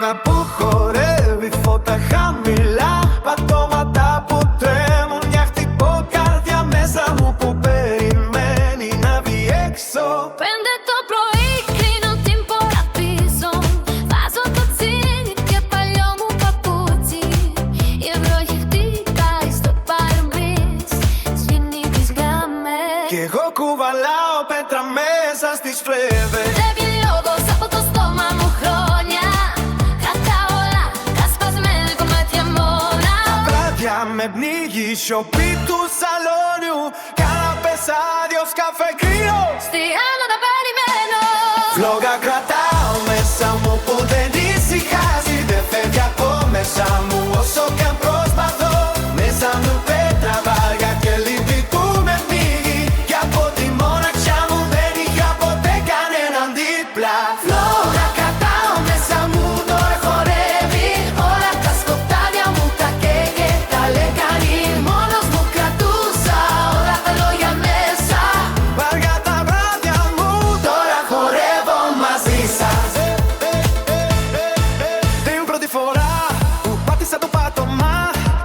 Εικόνα που χορεύει, φώτα χαμηλά, πατώματα που τρέμουν, μια χτυποκάρδια μέσα μου που περιμένει να βγει έξω. Πέντε το πρωί κλείνω την πόρτα πίσω, βάζω το τσίνι και παλιό μου παπούτσι. Η βροχή χτυπάει στο παρμπρίζ, σβήνει τις γραμμές. Κι εγώ κουβαλάω πέτρα μέσα στις φλέβες. Τρέβει λόγος από το στόμα μου χρόνια, κρατάω όλα τα σπασμένα κομμάτια μόνα. Βράδια με πνίγει η σιωπή του σαλόνιου, καναπές άδειος, καφέ κρύο. Στη άλλα τα περιμένω. Φλόγα κρατάω μέσα μου που δεν ησυχάζει, δεν φεύγει από μέσα μου όσο κι αν προσπαθώ. Μέσα μου πέτρα βάρια και λύπη που με πνίγει, κι από τη μοναξιά μου δεν είχα ποτέ κανέναν δίπλα. Φλόγα κρατάω μέσα μου, τώρα χορεύει, όλα τα σκοτάδια μου τα καίγε, τα λέκανη. Μόνος μου κρατούσα όλα τα λόγια μέσα, βάρια τα βράδια μου, τώρα χορεύω μαζί σας. Την πρώτη φορά που πάτησα το πάτωμα,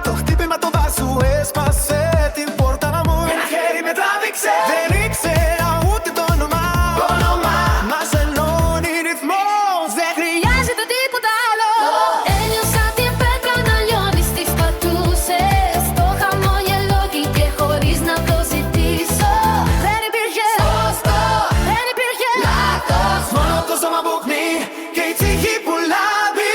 το χτύπημα το βάσου έσπασε την πόρτα μου. Ένα χέρι με τράβηξε, δεν ήξερα ούτε το όνομα. Μας ενώνει ρυθμός, δεν Χρειάζεται τίποτα άλλο. Ένιωσα την πέτρα να λιώνει στις πατούσες, το χαμόγελο και χωρίς να το ζητήσω. Δεν υπήρχε σωστό, δεν υπήρχε λάθος, μόνο το σώμα που πνί και η ψυχή που λάμπει.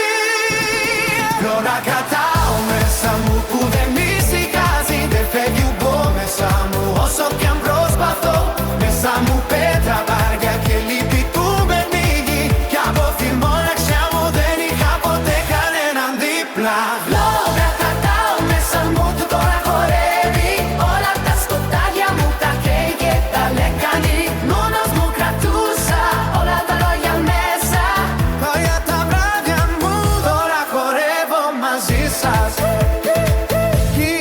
Τώρα κρατάω μέσα μου που δεν ησυχάζει, δεν φεύγει από μέσα μου όσο κι αν προσπαθώ. Μέσα μου πέτρα βάρια και λύπη που με πνίγει, κι από τη μοναξιά μου δεν είχα ποτέ κανέναν δίπλα. Λόγια κρατάω μέσα μου που τώρα χορεύει, όλα τα σκοτάδια μου τα καίγε, τα λέκανη. Μόνος μου κρατούσα όλα τα λόγια μέσα, για τα βράδια μου, τώρα χορεύω μαζί σας.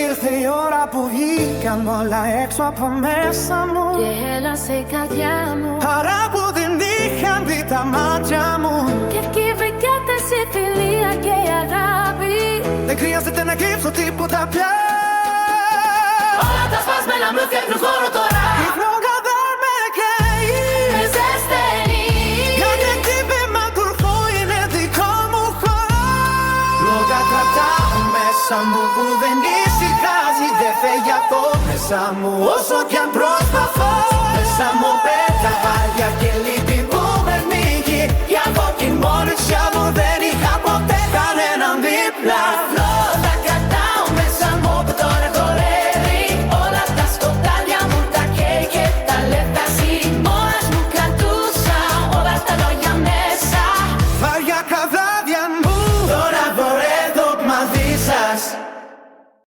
Ήρθε η ώρα που βγήκαν όλα έξω από μέσα μου, και έλασε η καρδιά μου. χαρά που δεν είχαν δει τα μάτια μου. Και εκεί βρήκατε σε φιλία και αγάπη. Δεν χρειάζεται να κρύψω τίποτα πια. Όλα τα σπασμένα μου φτιάχνουν χώρο τώρα. Η φλόγα δεν με καίει, Με ζεσταίνει. γιατί χτύπημα του ορθού είναι δικό μου χώρο. Φλόγα κρατάω μέσα μου που δεν ησυχάζει, δεν φεύγει από μέσα μου όσο κι αν προσπαθώ. Μέσα μου